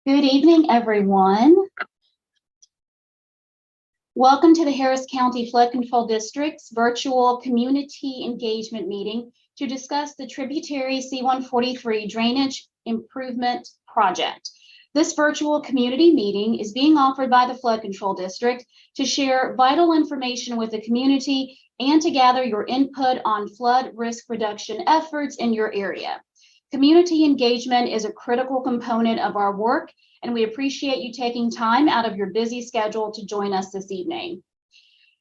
Good evening, everyone. Welcome to the Harris County Flood Control District's virtual community engagement meeting to discuss the tributary C143 drainage improvement project. This virtual community meeting is being offered by the Flood Control District to share vital information with the community and to gather your input on flood risk reduction efforts in your area. Community engagement is a critical component of our work, and we appreciate you taking time out of your busy schedule to join us this evening.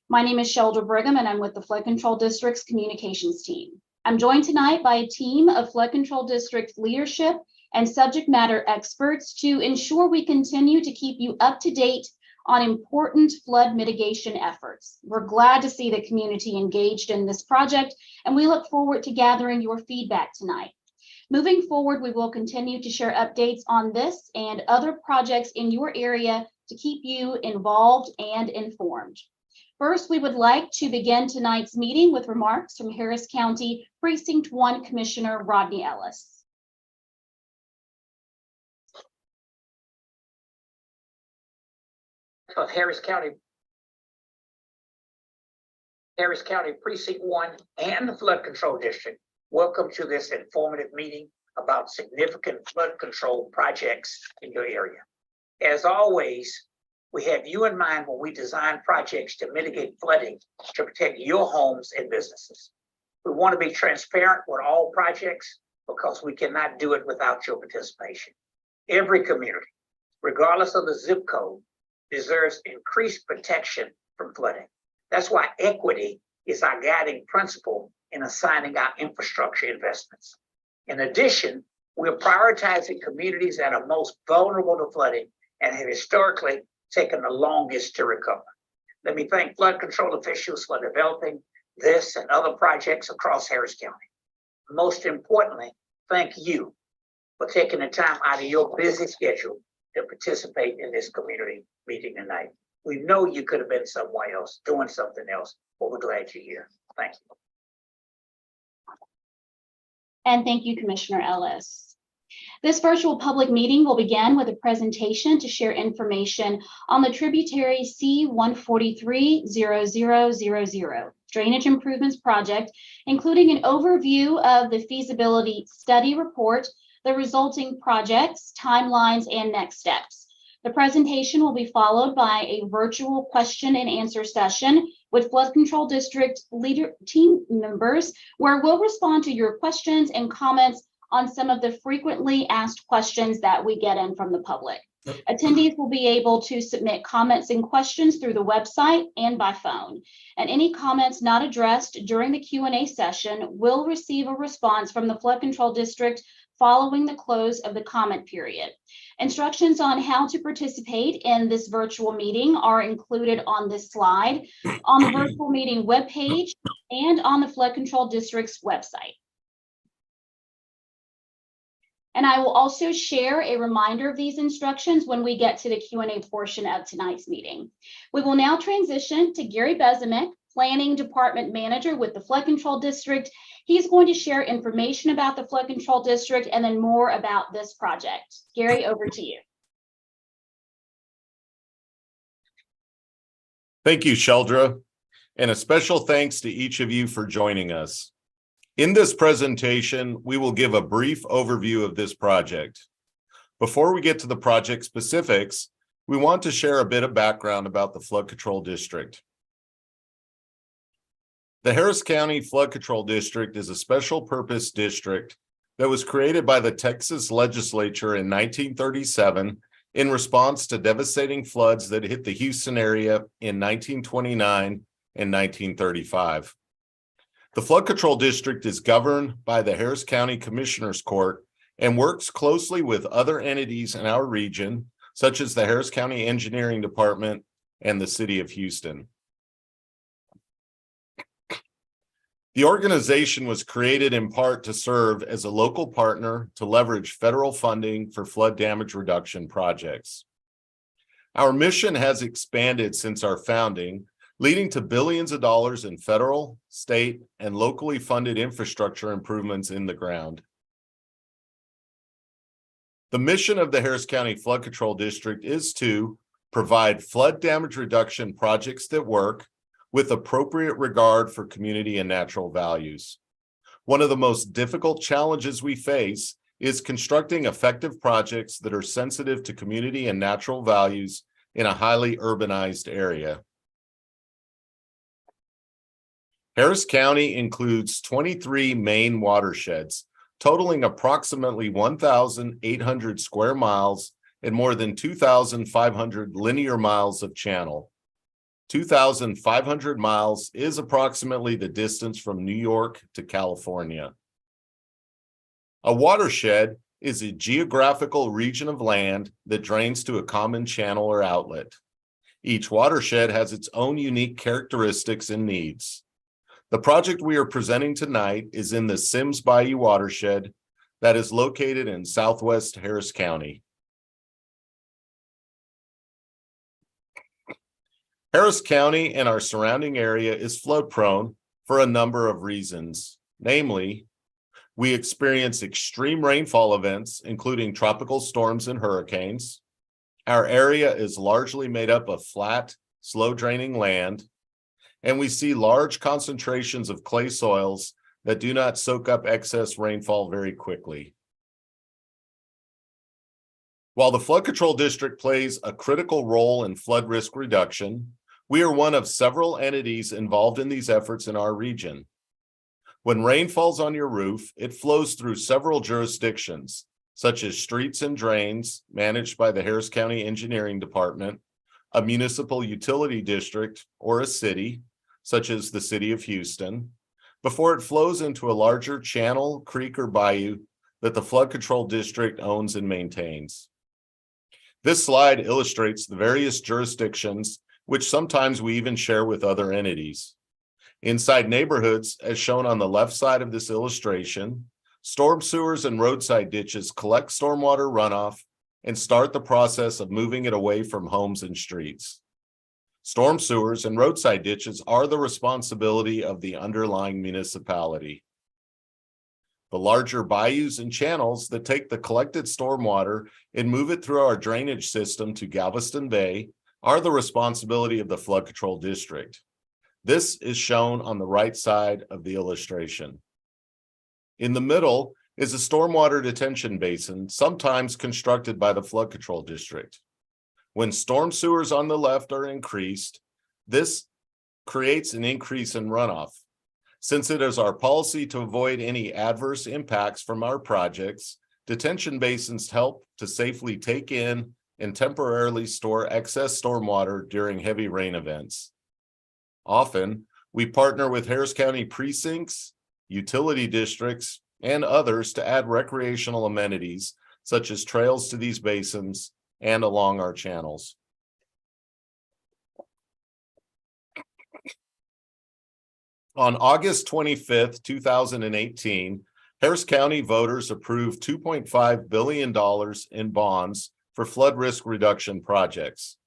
My name is Sheldra Brigham, and I'm with the Flood Control District's communications team. I'm joined tonight by a team of Flood Control District leadership and subject matter experts to ensure we continue to keep you up to date on important flood mitigation efforts. We're glad to see the community engaged in this project, and we look forward to gathering your feedback tonight. Moving forward, we will continue to share updates on this and other projects in your area to keep you involved and informed. First, we would like to begin tonight's meeting with remarks from Harris County Precinct 1 Commissioner Rodney Ellis. Of Harris County Precinct 1 and the Flood Control District, welcome to this informative meeting about significant flood control projects in your area. As always, we have you in mind when we design projects to mitigate flooding to protect your homes and businesses. We want to be transparent with all projects because we cannot do it without your participation. Every community, regardless of the zip code, deserves increased protection from flooding. That's why equity is our guiding principle in assigning our infrastructure investments. In addition, we're prioritizing communities that are most vulnerable to flooding and have historically taken the longest to recover. Let me thank flood control officials for developing this and other projects across Harris County. Most importantly, thank you for taking the time out of your busy schedule to participate in this community meeting tonight. We know you could have been somewhere else doing something else, but we're glad you're here. Thank you. And thank you, Commissioner Ellis. This virtual public meeting will begin with a presentation to share information on the tributary C143-00-00 drainage improvements project, including an overview of the feasibility study report, the resulting projects, timelines, and next steps. The presentation will be followed by a virtual question and answer session with Flood Control District leader team members, where we'll respond to your questions and comments on some of the frequently asked questions that we get in from the public. Attendees will be able to submit comments and questions through the website and by phone. And any comments not addressed during the Q&A session will receive a response from the Flood Control District following the close of the comment period. Instructions on how to participate in this virtual meeting are included on this slide, on the virtual meeting webpage, and on the Flood Control District's website. And I will also share a reminder of these instructions when we get to the Q&A portion of tonight's meeting. We will now transition to Gary Bezemek, Planning Department Manager with the Flood Control District. He's going to share information about the Flood Control District and then more about this project. Gary, over to you. Thank you, Sheldra, and a special thanks to each of you for joining us. In this presentation, we will give a brief overview of this project. Before we get to the project specifics, we want to share a bit of background about the Flood Control District. The Harris County Flood Control District is a special purpose district that was created by the Texas legislature in 1937 in response to devastating floods that hit the Houston area in 1929 and 1935. The Flood Control District is governed by the Harris County Commissioners Court and works closely with other entities in our region, such as the Harris County Engineering Department and the City of Houston. The organization was created in part to serve as a local partner to leverage federal funding for flood damage reduction projects. Our mission has expanded since our founding, leading to billions of dollars in federal, state, and locally funded infrastructure improvements in the ground. The mission of the Harris County Flood Control District is to provide flood damage reduction projects that work with appropriate regard for community and natural values. One of the most difficult challenges we face is constructing effective projects that are sensitive to community and natural values in a highly urbanized area. Harris County includes 23 main watersheds, totaling approximately 1,800 square miles and more than 2,500 linear miles of channel. 2,500 miles is approximately the distance from New York to California. A watershed is a geographical region of land that drains to a common channel or outlet. Each watershed has its own unique characteristics and needs. The project we are presenting tonight is in the Sims Bayou watershed that is located in southwest Harris County. Harris County and our surrounding area is flood prone for a number of reasons. Namely, we experience extreme rainfall events, including tropical storms and hurricanes. Our area is largely made up of flat, slow draining land, and we see large concentrations of clay soils that do not soak up excess rainfall very quickly. While the Flood Control District plays a critical role in flood risk reduction, we are one of several entities involved in these efforts in our region. When rain falls on your roof, it flows through several jurisdictions, such as streets and drains managed by the Harris County Engineering Department, a municipal utility district, or a city, such as the City of Houston, before it flows into a larger channel, creek, or bayou that the Flood Control District owns and maintains. This slide illustrates the various jurisdictions, which sometimes we even share with other entities. Inside neighborhoods, as shown on the left side of this illustration, storm sewers and roadside ditches collect stormwater runoff and start the process of moving it away from homes and streets. Storm sewers and roadside ditches are the responsibility of the underlying municipality. The larger bayous and channels that take the collected stormwater and move it through our drainage system to Galveston Bay are the responsibility of the Flood Control District. This is shown on the right side of the illustration. In the middle is a stormwater detention basin, sometimes constructed by the Flood Control District. When storm sewers on the left are increased, this creates an increase in runoff. Since it is our policy to avoid any adverse impacts from our projects, detention basins help to safely take in and temporarily store excess stormwater during heavy rain events. Often, we partner with Harris County precincts, utility districts, and others to add recreational amenities, such as trails to these basins and along our channels. On August 25th, 2018, Harris County voters approved $2.5 billion in bonds for flood risk reduction projects.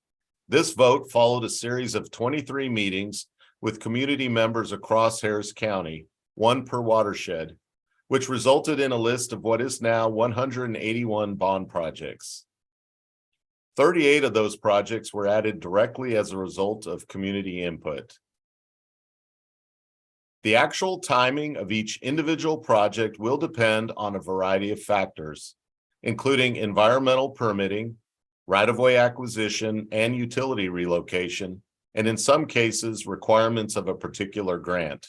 This vote followed a series of 23 meetings with community members across Harris County, one per watershed, which resulted in a list of what is now 181 bond projects. 38 of those projects were added directly as a result of community input. The actual timing of each individual project will depend on a variety of factors, including environmental permitting, right-of-way acquisition, and utility relocation, and in some cases, requirements of a particular grant.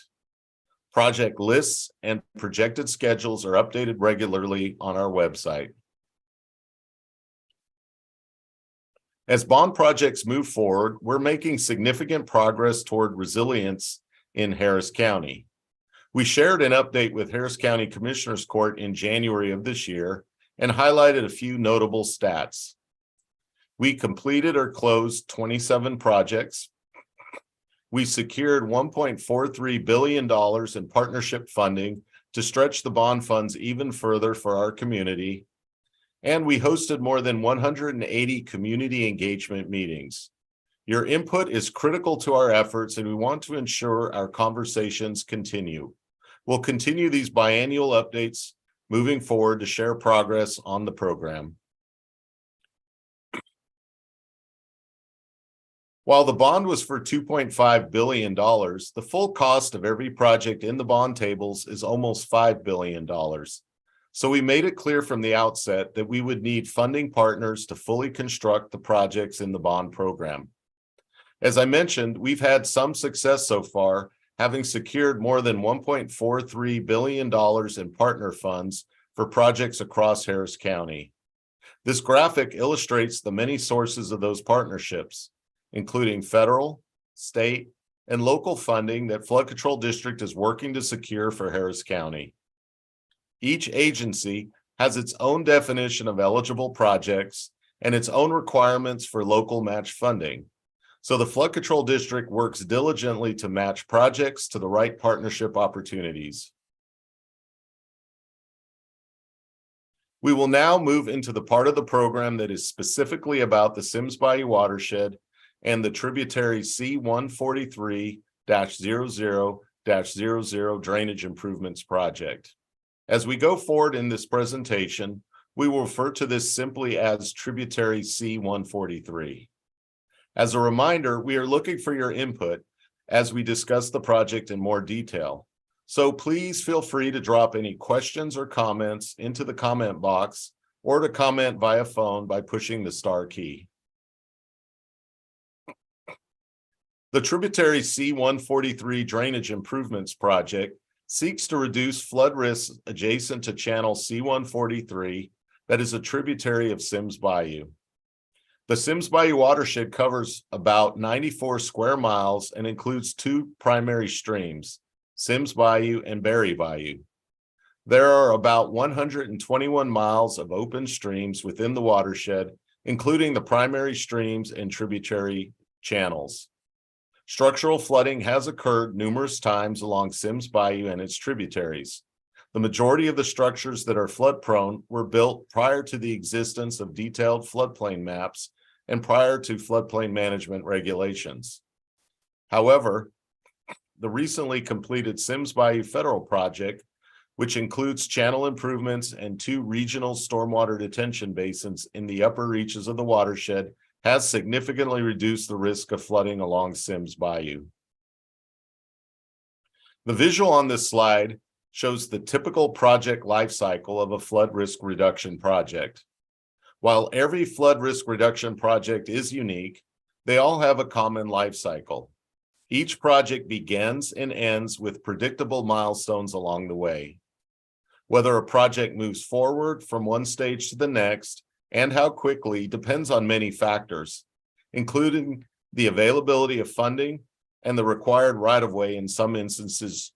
Project lists and projected schedules are updated regularly on our website. As bond projects move forward, we're making significant progress toward resilience in Harris County. We shared an update with Harris County Commissioners Court in January of this year and highlighted a few notable stats. We completed or closed 27 projects. We secured $1.43 billion in partnership funding to stretch the bond funds even further for our community. And we hosted more than 180 community engagement meetings. Your input is critical to our efforts, and we want to ensure our conversations continue. We'll continue these biannual updates moving forward to share progress on the program. While the bond was for $2.5 billion, the full cost of every project in the bond tables is almost $5 billion. So we made it clear from the outset that we would need funding partners to fully construct the projects in the bond program. As I mentioned, we've had some success so far, having secured more than $1.43 billion in partner funds for projects across Harris County. This graphic illustrates the many sources of those partnerships, including federal, state, and local funding that Flood Control District is working to secure for Harris County. Each agency has its own definition of eligible projects and its own requirements for local match funding. So the Flood Control District works diligently to match projects to the right partnership opportunities. We will now move into the part of the program that is specifically about the Sims Bayou watershed and the tributary C143-00-00 drainage improvements project. As we go forward in this presentation, we will refer to this simply as tributary C143. As a reminder, we are looking for your input as we discuss the project in more detail. So please feel free to drop any questions or comments into the comment box or to comment via phone by pushing the star key. The tributary C143 drainage improvements project seeks to reduce flood risks adjacent to channel C143 that is a tributary of Sims Bayou. The Sims Bayou watershed covers about 94 square miles and includes two primary streams, Sims Bayou and Berry Bayou. There are about 121 miles of open streams within the watershed, including the primary streams and tributary channels. Structural flooding has occurred numerous times along Sims Bayou and its tributaries. The majority of the structures that are flood prone were built prior to the existence of detailed floodplain maps and prior to floodplain management regulations. However, the recently completed Sims Bayou Federal project, which includes channel improvements and two regional stormwater detention basins in the upper reaches of the watershed, has significantly reduced the risk of flooding along Sims Bayou. The visual on this slide shows the typical project life cycle of a flood risk reduction project. While every flood risk reduction project is unique, they all have a common life cycle. Each project begins and ends with predictable milestones along the way. Whether a project moves forward from one stage to the next and how quickly depends on many factors, including the availability of funding and the required right-of-way in some instances,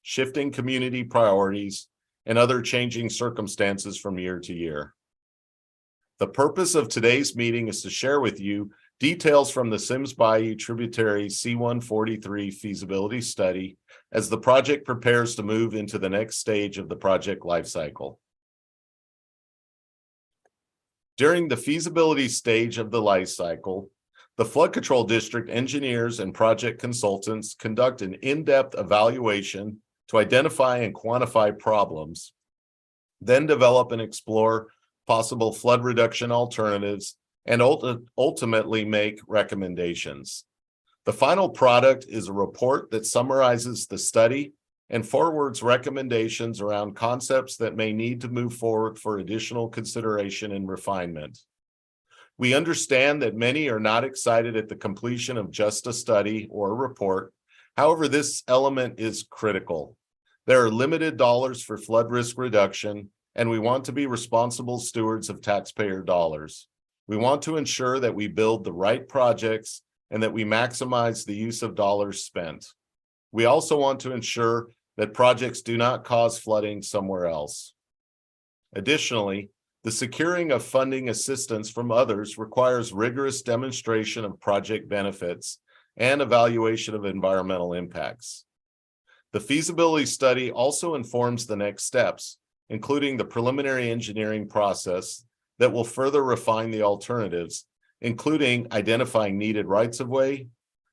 shifting community priorities, and other changing circumstances from year to year. The purpose of today's meeting is to share with you details from the Sims Bayou tributary C143 feasibility study as the project prepares to move into the next stage of the project lifecycle. During the feasibility stage of the life cycle, the Flood Control District engineers and project consultants conduct an in-depth evaluation to identify and quantify problems, then develop and explore possible flood reduction alternatives, and ultimately make recommendations. The final product is a report that summarizes the study and forwards recommendations around concepts that may need to move forward for additional consideration and refinement. We understand that many are not excited at the completion of just a study or a report. However, this element is critical. There are limited dollars for flood risk reduction, and we want to be responsible stewards of taxpayer dollars. We want to ensure that we build the right projects and that we maximize the use of dollars spent. We also want to ensure that projects do not cause flooding somewhere else. Additionally, the securing of funding assistance from others requires rigorous demonstration of project benefits and evaluation of environmental impacts. The feasibility study also informs the next steps, including the preliminary engineering process that will further refine the alternatives, including identifying needed rights-of-way,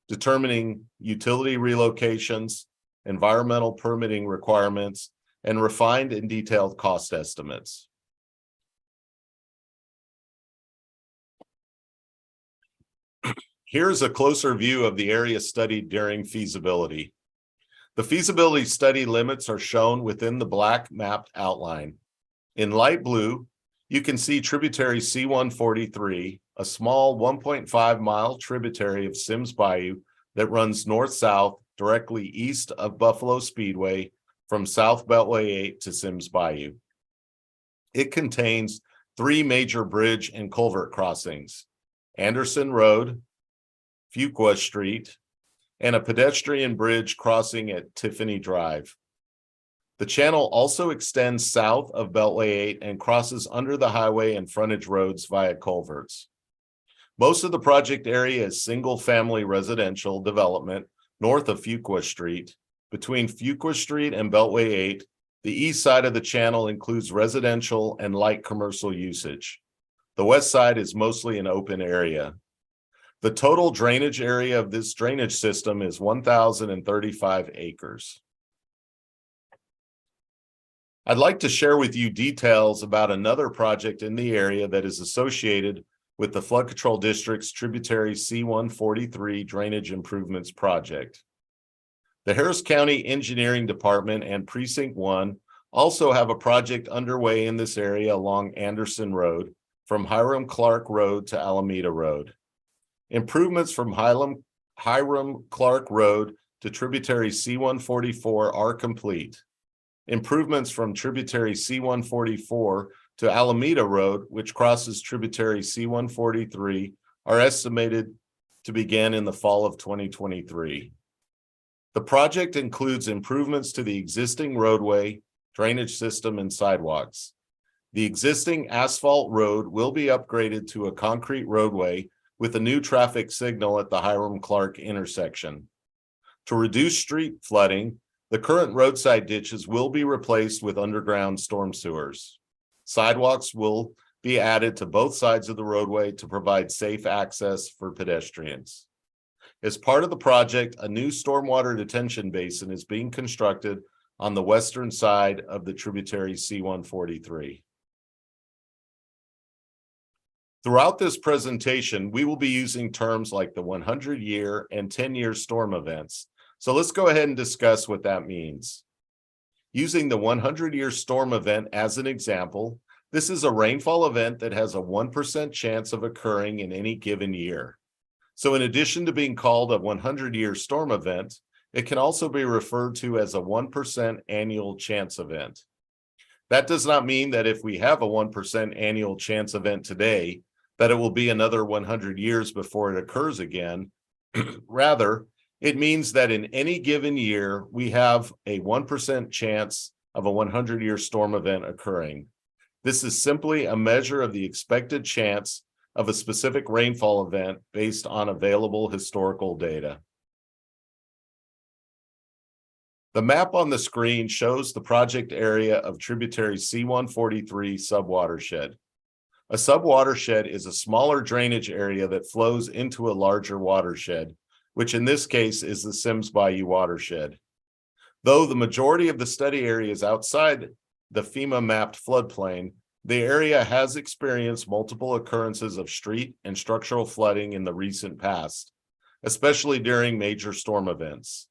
determining utility relocations, environmental permitting requirements, and refined and detailed cost estimates. Here's a closer view of the area studied during feasibility. The feasibility study limits are shown within the black mapped outline. In light blue, you can see tributary C143, a small 1.5 mile tributary of Sims Bayou that runs north-south directly east of Buffalo Speedway from South Beltway 8 to Sims Bayou. It contains 3 major bridge and culvert crossings: Anderson Road, Fuqua Street, and a pedestrian bridge crossing at Tiffany Drive. The channel also extends south of Beltway 8 and crosses under the highway and frontage roads via culverts. Most of the project area is single-family residential development north of Fuqua Street. Between Fuqua Street and Beltway 8, the east side of the channel includes residential and light commercial usage. The west side is mostly an open area. The total drainage area of this drainage system is 1,035 acres. I'd like to share with you details about another project in the area that is associated with the Flood Control District's tributary C143 Drainage Improvements Project. The Harris County Engineering Department and Precinct 1 also have a project underway in this area along Anderson Road from Hiram Clark Road to Alameda Road. Improvements from Hiram Clark Road to tributary C144 are complete. Improvements from tributary C144 to Alameda Road, which crosses tributary C143, are estimated to begin in the fall of 2023. The project includes improvements to the existing roadway, drainage system, and sidewalks. The existing asphalt road will be upgraded to a concrete roadway with a new traffic signal at the Hiram Clark intersection. To reduce street flooding, the current roadside ditches will be replaced with underground storm sewers. Sidewalks will be added to both sides of the roadway to provide safe access for pedestrians. As part of the project, a new stormwater detention basin is being constructed on the western side of the tributary C143. Throughout this presentation, we will be using terms like the 100-year and 10-year storm events. So let's go ahead and discuss what that means. Using the 100-year storm event as an example, this is a rainfall event that has a 1% chance of occurring in any given year. So in addition to being called a 100-year storm event, it can also be referred to as a 1% annual chance event. That does not mean that if we have a 1% annual chance event today, that it will be another 100 years before it occurs again. Rather, it means that in any given year, we have a 1% chance of a 100-year storm event occurring. This is simply a measure of the expected chance of a specific rainfall event based on available historical data. The map on the screen shows the project area of tributary C143 subwatershed. A subwatershed is a smaller drainage area that flows into a larger watershed, which in this case is the Sims Bayou watershed. Though the majority of the study area is outside the FEMA mapped floodplain, the area has experienced multiple occurrences of street and structural flooding in the recent past, especially during major storm events.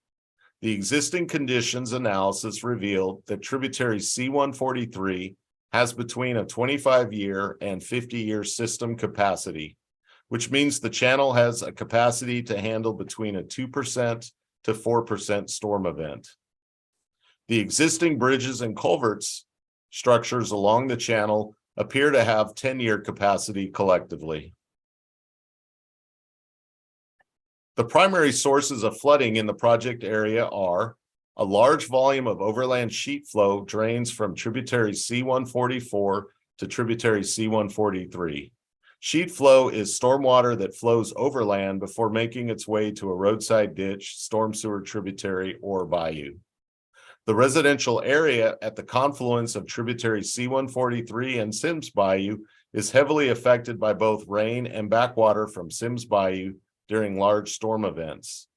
The existing conditions analysis revealed that tributary C143 has between a 25-year and 50-year system capacity, which means the channel has a capacity to handle between a 2% to 4% storm event. The existing bridges and culverts structures along the channel appear to have 10-year capacity collectively. The primary sources of flooding in the project area are a large volume of overland sheet flow drains from tributary C144 to tributary C143. Sheet flow is stormwater that flows overland before making its way to a roadside ditch, storm sewer tributary, or bayou. The residential area at the confluence of tributary C143 and Sims Bayou is heavily affected by both rain and backwater from Sims Bayou during large storm events.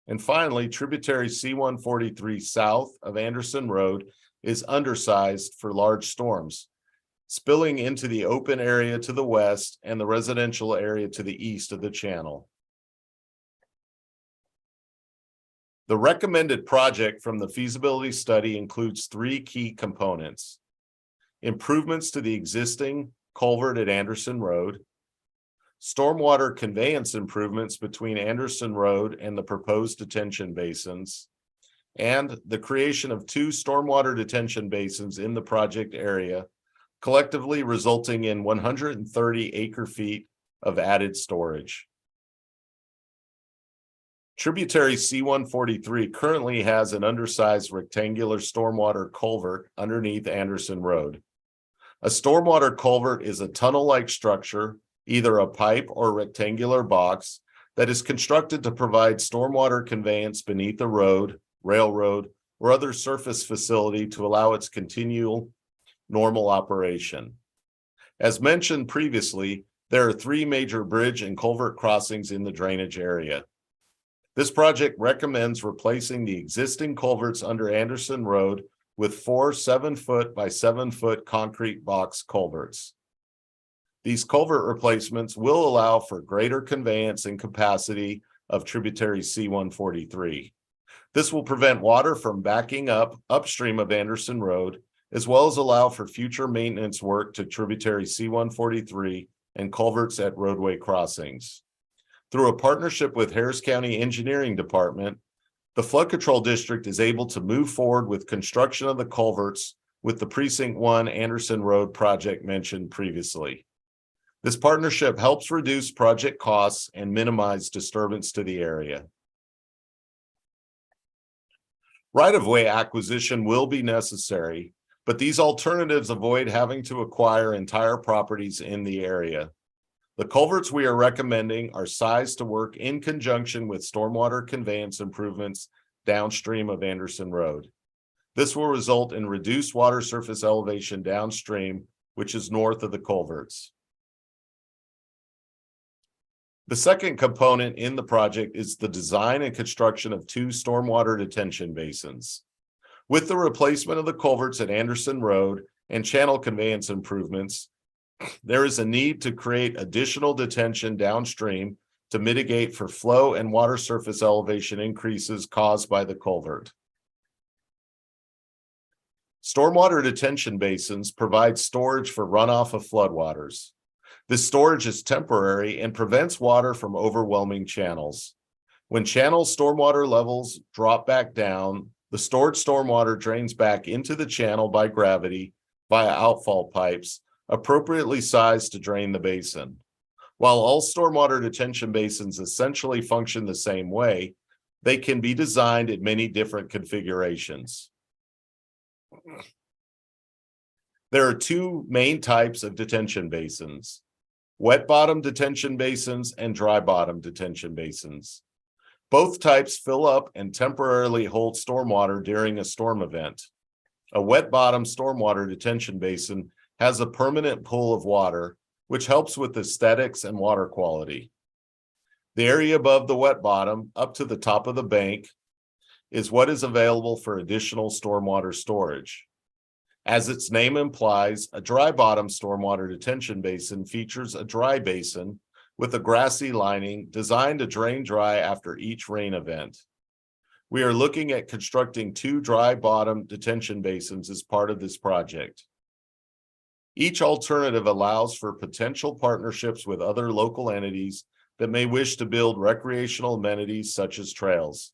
And finally, tributary C143 south of Anderson Road is undersized for large storms, spilling into the open area to the west and the residential area to the east of the channel. The recommended project from the feasibility study includes three key components: improvements to the existing culvert at Anderson Road, stormwater conveyance improvements between Anderson Road and the proposed detention basins, and the creation of two stormwater detention basins in the project area, collectively resulting in 130 acre-feet of added storage. Tributary C143 currently has an undersized rectangular stormwater culvert underneath Anderson Road. A stormwater culvert is a tunnel-like structure, either a pipe or rectangular box, that is constructed to provide stormwater conveyance beneath a road, railroad, or other surface facility to allow its continual normal operation. As mentioned previously, there are three major bridge and culvert crossings in the drainage area. This project recommends replacing the existing culverts under Anderson Road with four 7-foot by 7-foot concrete box culverts. These culvert replacements will allow for greater conveyance and capacity of tributary C143. This will prevent water from backing up upstream of Anderson Road, as well as allow for future maintenance work to tributary C143 and culverts at roadway crossings. Through a partnership with Harris County Engineering Department, the Flood Control District is able to move forward with construction of the culverts with the Precinct 1 Anderson Road project mentioned previously. This partnership helps reduce project costs and minimize disturbance to the area. Right-of-way acquisition will be necessary, but these alternatives avoid having to acquire entire properties in the area. The culverts we are recommending are sized to work in conjunction with stormwater conveyance improvements downstream of Anderson Road. This will result in reduced water surface elevation downstream, which is north of the culverts. The second component in the project is the design and construction of two stormwater detention basins. With the replacement of the culverts at Anderson Road and channel conveyance improvements, there is a need to create additional detention downstream to mitigate for flow and water surface elevation increases caused by the culvert. Stormwater detention basins provide storage for runoff of floodwaters. This storage is temporary and prevents water from overwhelming channels. When channel stormwater levels drop back down, the stored stormwater drains back into the channel by gravity via outfall pipes, appropriately sized to drain the basin. While all stormwater detention basins essentially function the same way, they can be designed in many different configurations. There are two main types of detention basins: wet bottom detention basins and dry bottom detention basins. Both types fill up and temporarily hold stormwater during a storm event. A wet bottom stormwater detention basin has a permanent pool of water, which helps with aesthetics and water quality. The area above the wet bottom, up to the top of the bank, is what is available for additional stormwater storage. As its name implies, a dry bottom stormwater detention basin features a dry basin with a grassy lining designed to drain dry after each rain event. We are looking at constructing two dry bottom detention basins as part of this project. Each alternative allows for potential partnerships with other local entities that may wish to build recreational amenities such as trails.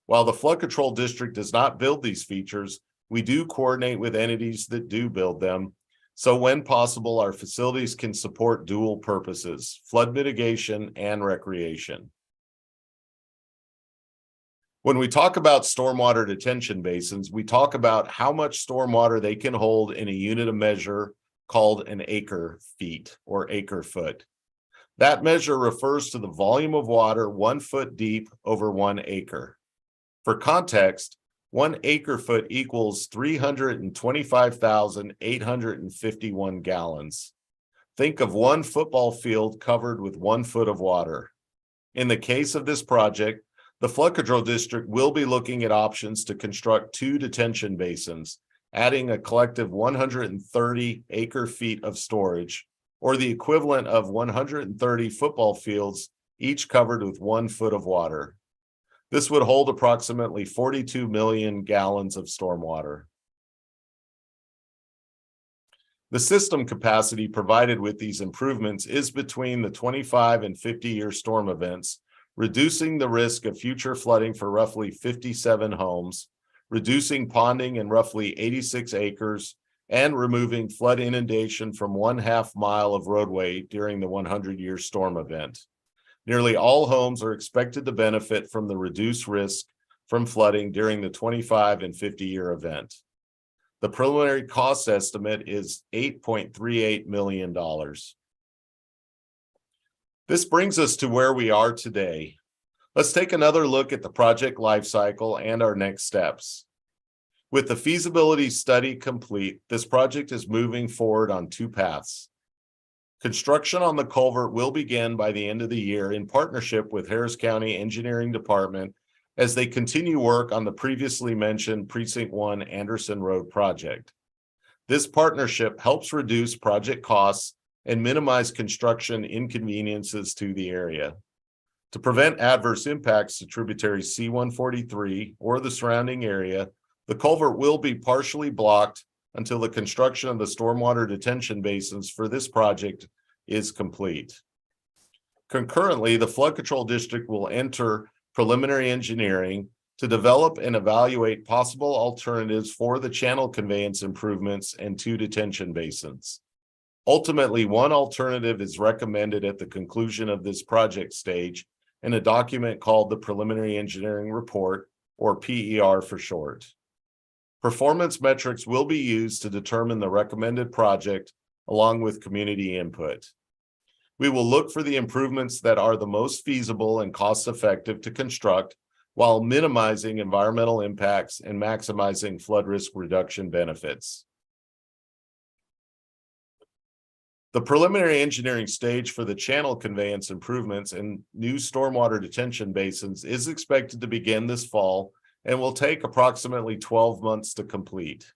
While the Flood Control District does not build these features, we do coordinate with entities that do build them, so when possible, our facilities can support dual purposes: flood mitigation and recreation. When we talk about stormwater detention basins, we talk about how much stormwater they can hold in a unit of measure called an acre feet or acre foot. That measure refers to the volume of water 1 foot deep over 1 acre. For context, 1 acre foot equals 325,851 gallons. Think of one football field covered with 1 foot of water. In the case of this project, the Flood Control District will be looking at options to construct two detention basins, adding a collective 130 acre feet of storage, or the equivalent of 130 football fields, each covered with 1 foot of water. This would hold approximately 42 million gallons of stormwater. The system capacity provided with these improvements is between the 25 and 50-year storm events, reducing the risk of future flooding for roughly 57 homes, reducing ponding in roughly 86 acres, and removing flood inundation from 1/2 mile of roadway during the 100-year storm event. Nearly all homes are expected to benefit from the reduced risk from flooding during the 25 and 50-year event. The preliminary cost estimate is $8.38 million. This brings us to where we are today. Let's take another look at the project lifecycle and our next steps. With the feasibility study complete, this project is moving forward on two paths. Construction on the culvert will begin by the end of the year in partnership with Harris County Engineering Department as they continue work on the previously mentioned Precinct 1 Anderson Road project. This partnership helps reduce project costs and minimize construction inconveniences to the area. To prevent adverse impacts to tributary C143 or the surrounding area, the culvert will be partially blocked until the construction of the stormwater detention basins for this project is complete. Concurrently, the Flood Control District will enter preliminary engineering to develop and evaluate possible alternatives for the channel conveyance improvements and two detention basins. Ultimately, one alternative is recommended at the conclusion of this project stage in a document called the Preliminary Engineering Report, or PER for short. Performance metrics will be used to determine the recommended project along with community input. We will look for the improvements that are the most feasible and cost-effective to construct while minimizing environmental impacts and maximizing flood risk reduction benefits. The preliminary engineering stage for the channel conveyance improvements and new stormwater detention basins is expected to begin this fall and will take approximately 12 months to complete.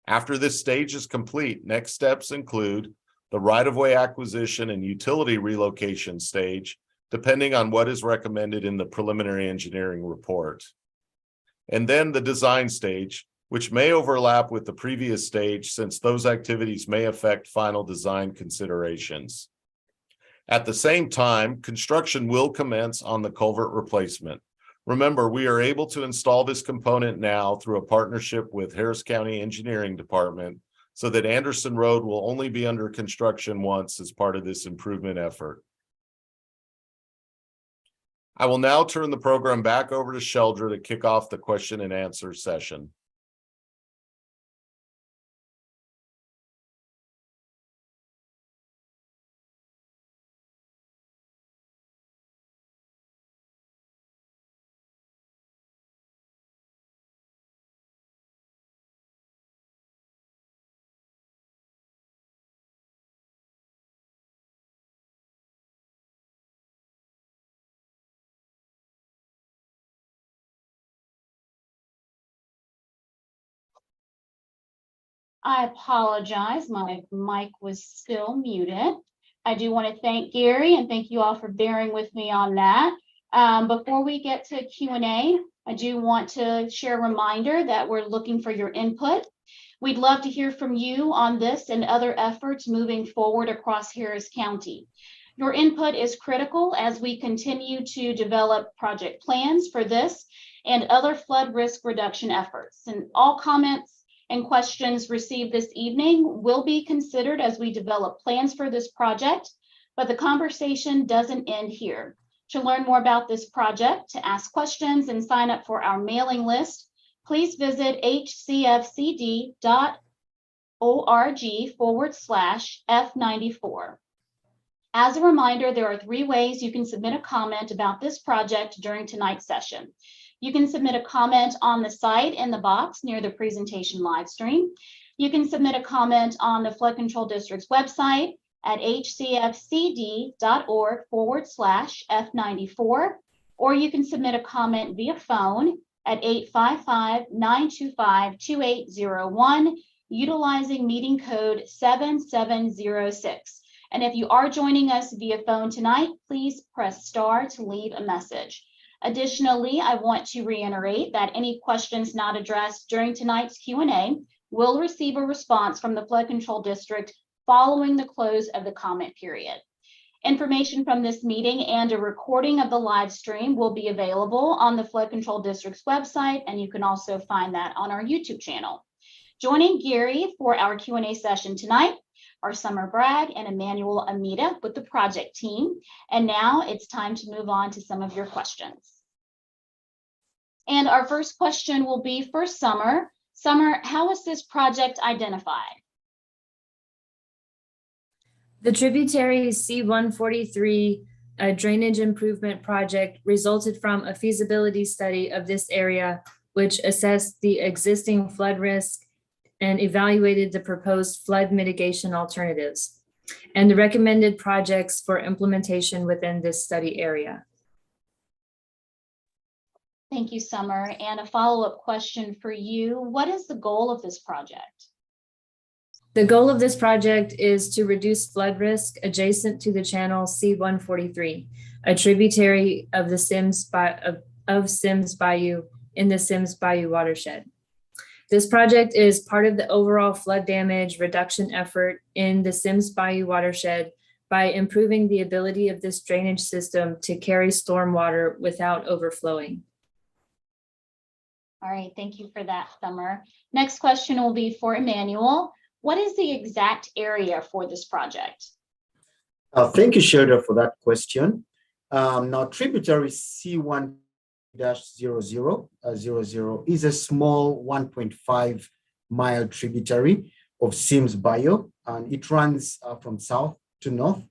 After this stage is complete, next steps include the right-of-way acquisition and utility relocation stage, depending on what is recommended in the preliminary engineering report. And then the design stage, which may overlap with the previous stage since those activities may affect final design considerations. At the same time, construction will commence on the culvert replacement. Remember, we are able to install this component now through a partnership with Harris County Engineering Department, so that Anderson Road will only be under construction once as part of this improvement effort. I will now turn the program back over to Sheldra to kick off the question and answer session. I apologize, my mic was still muted. I do want to thank Gary and thank you all for bearing with me on that. Before we get to Q&A, I do want to share a reminder that we're looking for your input. We'd love to hear from you on this and other efforts moving forward across Harris County. Your input is critical as we continue to develop project plans for this and other flood risk reduction efforts. And all comments and questions received this evening will be considered as we develop plans for this project, but the conversation doesn't end here. To learn more about this project, to ask questions and sign up for our mailing list, please visit hcfcd.org/F94. As a reminder, there are 3 ways you can submit a comment about this project during tonight's session. You can submit a comment on the site in the box near the presentation live stream. You can submit a comment on the Flood Control District's website at hcfcd.org/F94, or you can submit a comment via phone at 855-925-2801, utilizing meeting code 7706. And if you are joining us via phone tonight, please press star to leave a message. Additionally, I want to reiterate that any questions not addressed during tonight's Q&A will receive a response from the Flood Control District following the close of the comment period. Information from this meeting and a recording of the live stream will be available on the Flood Control District's website, and you can also find that on our YouTube channel. Joining Gary for our Q&A session tonight are Summer Bragg and Emmanuel Amita with the project team. And now it's time to move on to some of your questions. And our first question will be for Summer. Summer, how was this project identified? The tributary C143 drainage improvement project resulted from a feasibility study of this area, which assessed the existing flood risk and evaluated the proposed flood mitigation alternatives and the recommended projects for implementation within this study area. Thank you, Summer. And a follow-up question for you. What is the goal of this project? The goal of this project is to reduce flood risk adjacent to the channel C143, a tributary of the Sims Bayou in the Sims Bayou watershed. This project is part of the overall flood damage reduction effort in the Sims Bayou watershed by improving the ability of this drainage system to carry stormwater without overflowing. All right, thank you for that, Summer. Next question will be for Emmanuel. What is the exact area for this project? Thank you, Sheldon, for that question. Now, tributary C1-00-00 is a small 1.5 mile tributary of Sims Bayou, and it runs from south to north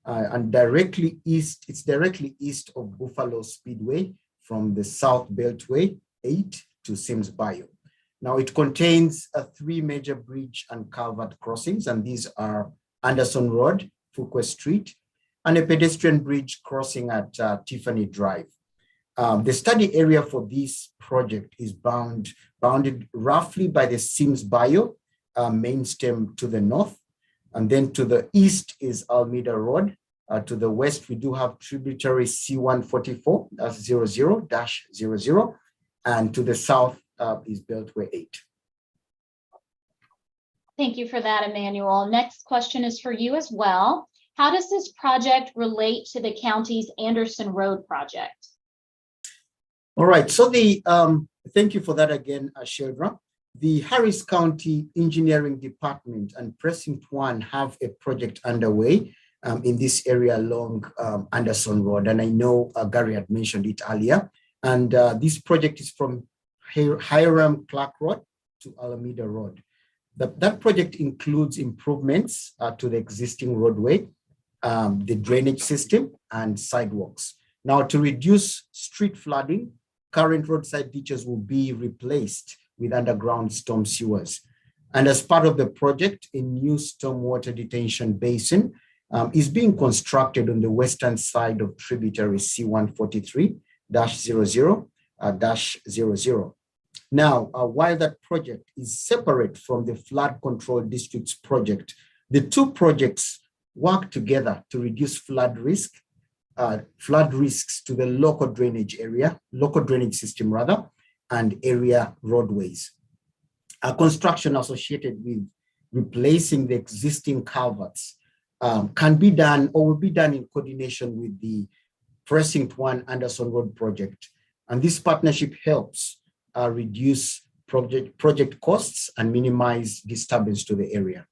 and directly east. It's directly east of Buffalo Speedway from the South Beltway 8 to Sims Bayou. Now, it contains three major bridge and culvert crossings, and these are Anderson Road, Fuqua Street, and a pedestrian bridge crossing at Tiffany Drive. The study area for this project is bounded roughly by the Sims Bayou main stem to the north, and then to the east is Alameda Road. To the west, we do have tributary C144-00-00, and to the south is Beltway 8. Thank you for that, Emmanuel. Next question is for you as well. How does this project relate to the county's Anderson Road project? All right, so thank you for that again, Sheldra. The Harris County Engineering Department and Precinct 1 have a project underway in this area along Anderson Road, and I know Gary had mentioned it earlier. And this project is from Hiram Clark Road to Alameda Road. That project includes improvements to the existing roadway, the drainage system, and sidewalks. Now, to reduce street flooding, current roadside ditches will be replaced with underground storm sewers. And as part of the project, a new stormwater detention basin is being constructed on the western side of tributary C143-00-00. Now, while that project is separate from the Flood Control District's project, the two projects work together to reduce flood risks to the local drainage system and area roadways. Construction associated with replacing the existing culverts can be done or will be done in coordination with the Precinct 1 Anderson Road project. And this partnership helps reduce project costs and minimize disturbance to the area.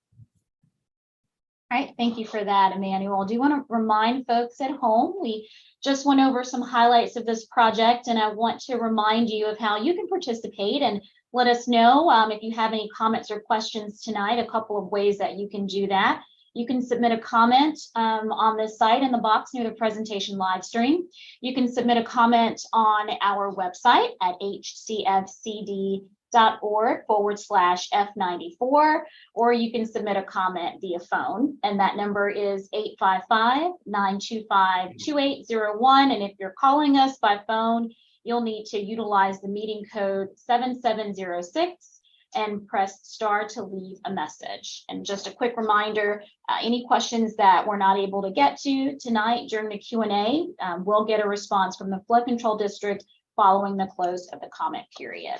All right, thank you for that, Emmanuel. Do you want to remind folks at home? We just went over some highlights of this project, and I want to remind you of how you can participate and let us know if you have any comments or questions tonight, a couple of ways that you can do that. You can submit a comment on this site in the box near the presentation live stream. You can submit a comment on our website at hcfcd.org/F94, or you can submit a comment via phone, and that number is 855-925-2801. And if you're calling us by phone, you'll need to utilize the meeting code 7706. and press star to leave a message. And just a quick reminder, any questions that we're not able to get to tonight during the Q&A, we'll get a response from the Flood Control District following the close of the comment period.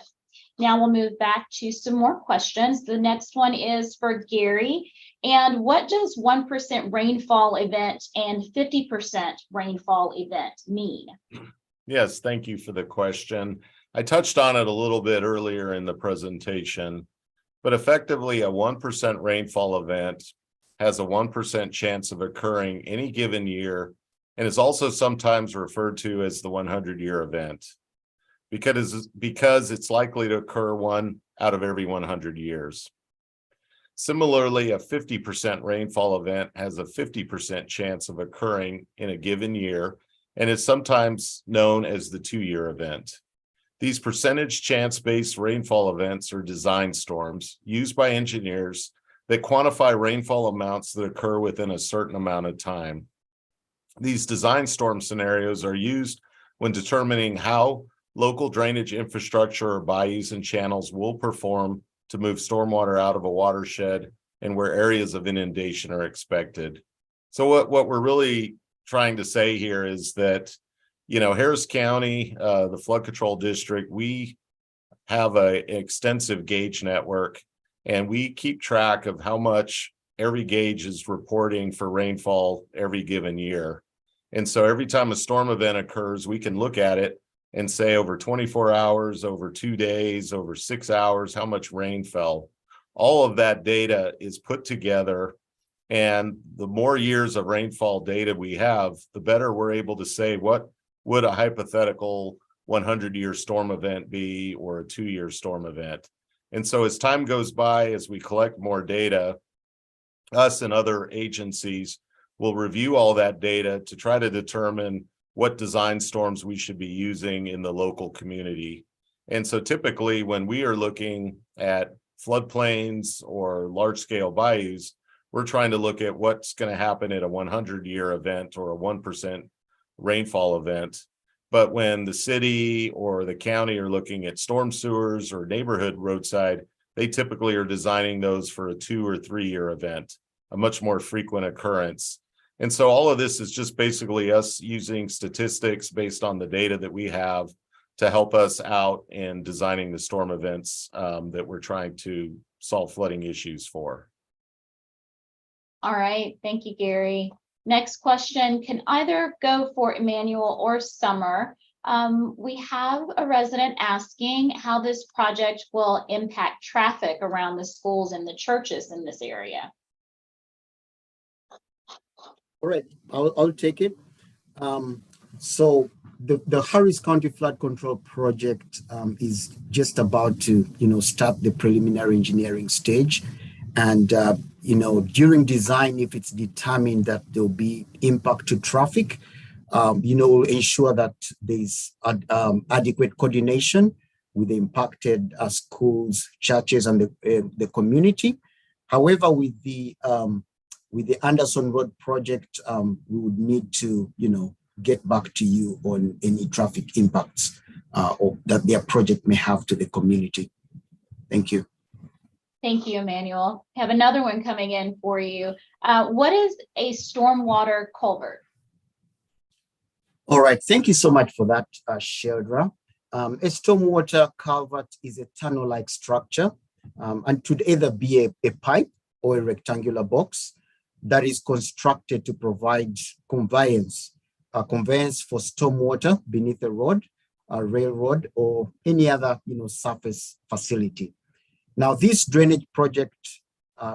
Now we'll move back to some more questions. The next one is for Gary. And what does 1% rainfall event and 50% rainfall event mean? Yes, thank you for the question. I touched on it a little bit earlier in the presentation, but effectively a 1% rainfall event has a 1% chance of occurring any given year and is also sometimes referred to as the 100-year event because it's likely to occur 1 out of every 100 years. Similarly, a 50% rainfall event has a 50% chance of occurring in a given year and is sometimes known as the 2-year event. These percentage chance-based rainfall events are design storms used by engineers that quantify rainfall amounts that occur within a certain amount of time. These design storm scenarios are used when determining how local drainage infrastructure or bayous and channels will perform to move stormwater out of a watershed and where areas of inundation are expected. So what we're really trying to say here is that, you know, Harris County, the Flood Control District, we have an extensive gauge network, and we keep track of how much every gauge is reporting for rainfall every given year. And so every time a storm event occurs, we can look at it and say over 24 hours, over 2 days, over 6 hours, how much rain fell. All of that data is put together, and the more years of rainfall data we have, the better we're able to say what would a hypothetical 100-year storm event be or a 2-year storm event. And so as time goes by, as we collect more data, us and other agencies will review all that data to try to determine what design storms we should be using in the local community. And so typically when we are looking at floodplains or large-scale bayous, we're trying to look at what's going to happen at a 100-year event or a 1% rainfall event. But when the city or the county are looking at storm sewers or neighborhood roadside, they typically are designing those for a 2 or 3 year event, a much more frequent occurrence. And so all of this is just basically us using statistics based on the data that we have to help us out in designing the storm events that we're trying to solve flooding issues for. All right, thank you, Gary. Next question can either go for Emmanuel or Summer. We have a resident asking how this project will impact traffic around the schools and the churches in this area. All right, I'll take it. So the Harris County Flood Control Project is just about to, start the preliminary engineering stage. And, during design, if it's determined that there'll be impact to traffic, we'll ensure that there's adequate coordination with the impacted schools, churches, and the community. However, with the Anderson Road project, we would need to, get back to you on any traffic impacts or that their project may have to the community. Thank you. Thank you, Emmanuel. I have another one coming in for you. What is a stormwater culvert? All right, thank you so much for that, Sheldra. A stormwater culvert is a tunnel-like structure and could either be a pipe or a rectangular box that is constructed to provide conveyance for stormwater beneath a road, a railroad, or any other surface facility. Now, this drainage project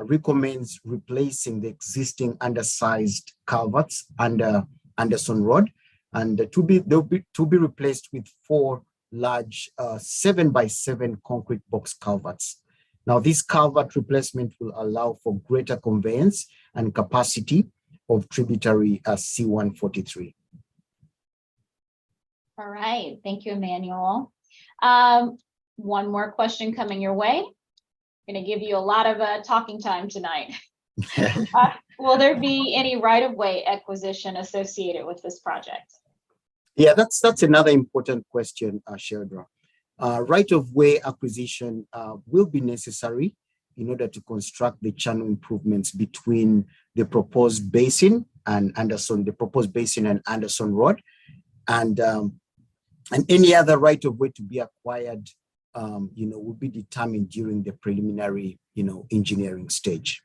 recommends replacing the existing undersized culverts under Anderson Road, and they'll be replaced with 4 large 7x7 concrete box culverts. Now, this culvert replacement will allow for greater conveyance and capacity of tributary C143. All right, thank you, Emmanuel. One more question coming your way. I'm going to give you a lot of talking time tonight. Will there be any right-of-way acquisition associated with this project? Yeah, that's another important question, Sheldra. Right-of-way acquisition will be necessary in order to construct the channel improvements between the proposed basin and Anderson Road, and any other right-of-way to be acquired, will be determined during the preliminary, engineering stage.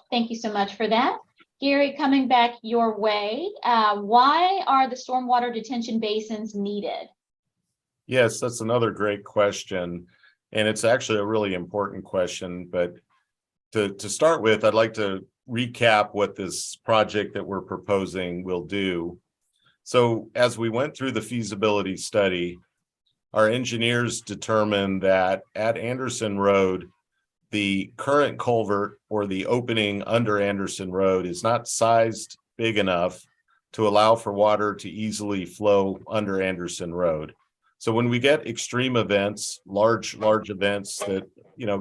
Thank you so much for that. Gary, coming back your way, why are the stormwater detention basins needed? Yes, that's another great question. And it's actually a really important question. But to start with, I'd like to recap what this project that we're proposing will do. So as we went through the feasibility study, our engineers determined that at Anderson Road, the current culvert or the opening under Anderson Road is not sized big enough to allow for water to easily flow under Anderson Road. So when we get extreme events, large events that,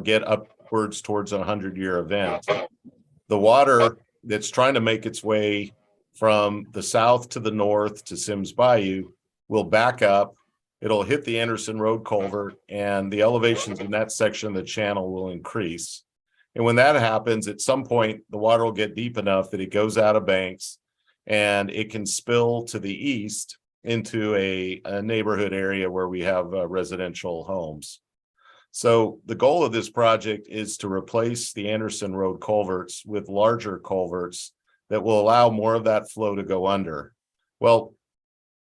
get upwards towards a 100-year event, the water that's trying to make its way from the south to the north to Sims Bayou will back up. It'll hit the Anderson Road culvert, and the elevations in that section of the channel will increase. And when that happens, at some point, the water will get deep enough that it goes out of banks and it can spill to the east into a neighborhood area where we have residential homes. So the goal of this project is to replace the Anderson Road culverts with larger culverts that will allow more of that flow to go under. Well,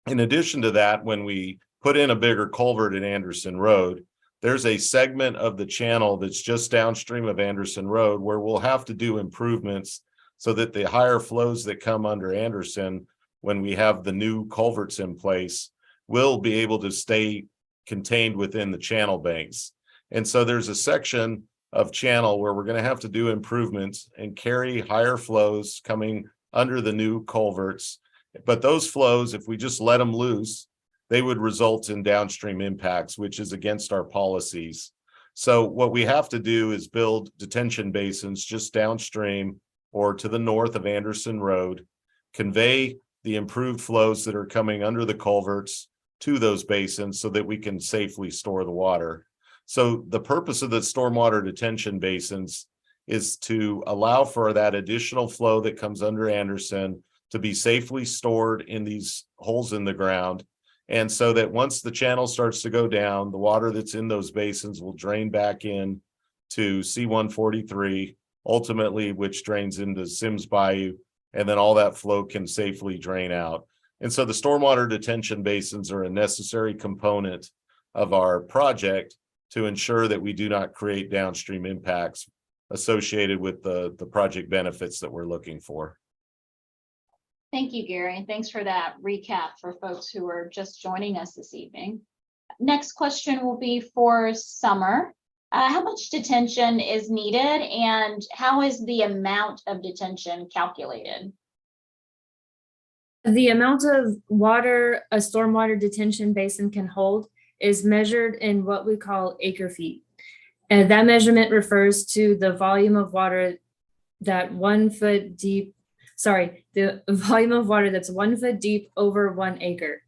in addition to that, when we put in a bigger culvert in Anderson Road, there's a segment of the channel that's just downstream of Anderson Road where we'll have to do improvements so that the higher flows that come under Anderson, when we have the new culverts in place, will be able to stay contained within the channel banks. And so there's a section of channel where we're going to have to do improvements and carry higher flows coming under the new culverts. But those flows, if we just let them loose, they would result in downstream impacts, which is against our policies. So what we have to do is build detention basins just downstream or to the north of Anderson Road, convey the improved flows that are coming under the culverts to those basins so that we can safely store the water. So the purpose of the stormwater detention basins is to allow for that additional flow that comes under Anderson to be safely stored in these holes in the ground. And so that once the channel starts to go down, the water that's in those basins will drain back in to C143, ultimately, which drains into Sims Bayou, and then all that flow can safely drain out. And so the stormwater detention basins are a necessary component of our project to ensure that we do not create downstream impacts associated with the project benefits that we're looking for. Thank you, Gary, and thanks for that recap for folks who are just joining us this evening. Next question will be for Summer. How much detention is needed, and how is the amount of detention calculated? The amount of water a stormwater detention basin can hold is measured in what we call acre feet. And that measurement refers to the volume of water that 1 foot deep, the volume of water that's 1 foot deep over 1 acre.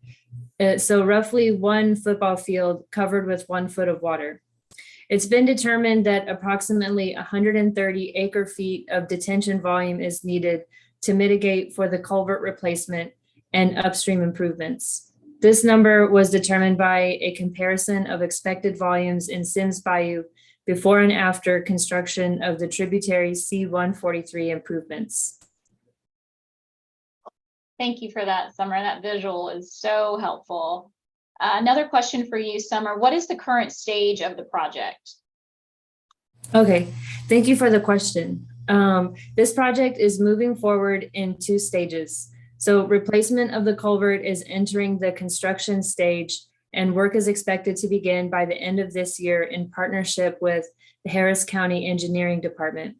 So roughly 1 football field covered with 1 foot of water. It's been determined that approximately 130 acre feet of detention volume is needed to mitigate for the culvert replacement and upstream improvements. This number was determined by a comparison of expected volumes in Sims Bayou before and after construction of the tributary C143 improvements. Thank you for that, Summer. That visual is so helpful. Another question for you, Summer. What is the current stage of the project? Okay, thank you for the question. This project is moving forward in 2 stages. So replacement of the culvert is entering the construction stage, and work is expected to begin by the end of this year in partnership with the Harris County Engineering Department.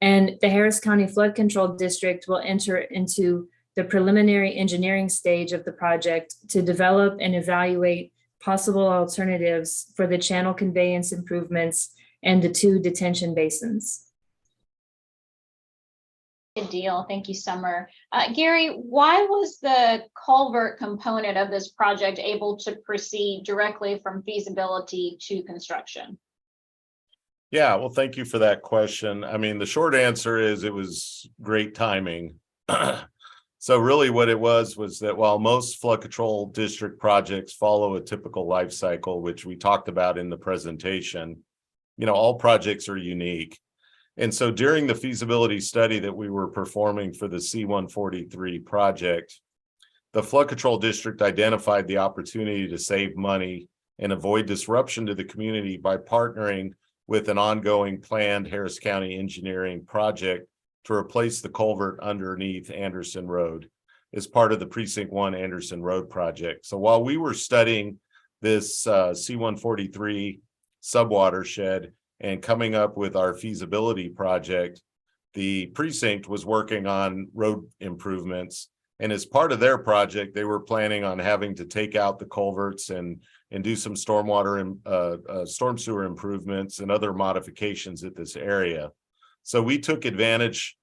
And the Harris County Flood Control District will enter into the preliminary engineering stage of the project to develop and evaluate possible alternatives for the channel conveyance improvements and the 2 detention basins. Good deal. Thank you, Summer. Gary, why was the culvert component of this project able to proceed directly from feasibility to construction? Yeah, well, thank you for that question. I mean, the short answer is it was great timing. So really what it was that while most flood control district projects follow a typical life cycle, which we talked about in the presentation, all projects are unique. And so during the feasibility study that we were performing for the C143 project, the flood control district identified the opportunity to save money and avoid disruption to the community by partnering with an ongoing planned Harris County engineering project to replace the culvert underneath Anderson Road as part of the Precinct 1 Anderson Road project. So while we were studying this C143 subwatershed and coming up with our feasibility project, the precinct was working on road improvements. And as part of their project, they were planning on having to take out the culverts and do some storm sewer improvements and other modifications at this area. So we took advantage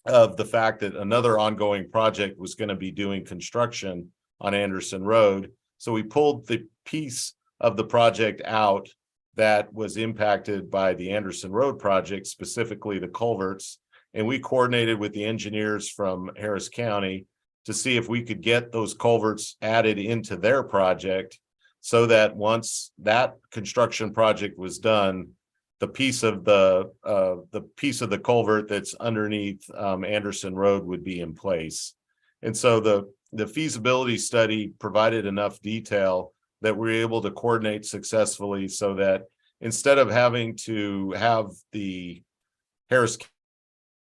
of the fact that another ongoing project was going to be doing construction on Anderson Road. So we pulled the piece of the project out that was impacted by the Anderson Road project, specifically the culverts. And we coordinated with the engineers from Harris County to see if we could get those culverts added into their project so that once that construction project was done, the piece of the culvert that's underneath Anderson Road would be in place. And so the feasibility study provided enough detail that we were able to coordinate successfully so that instead of having to have the Harris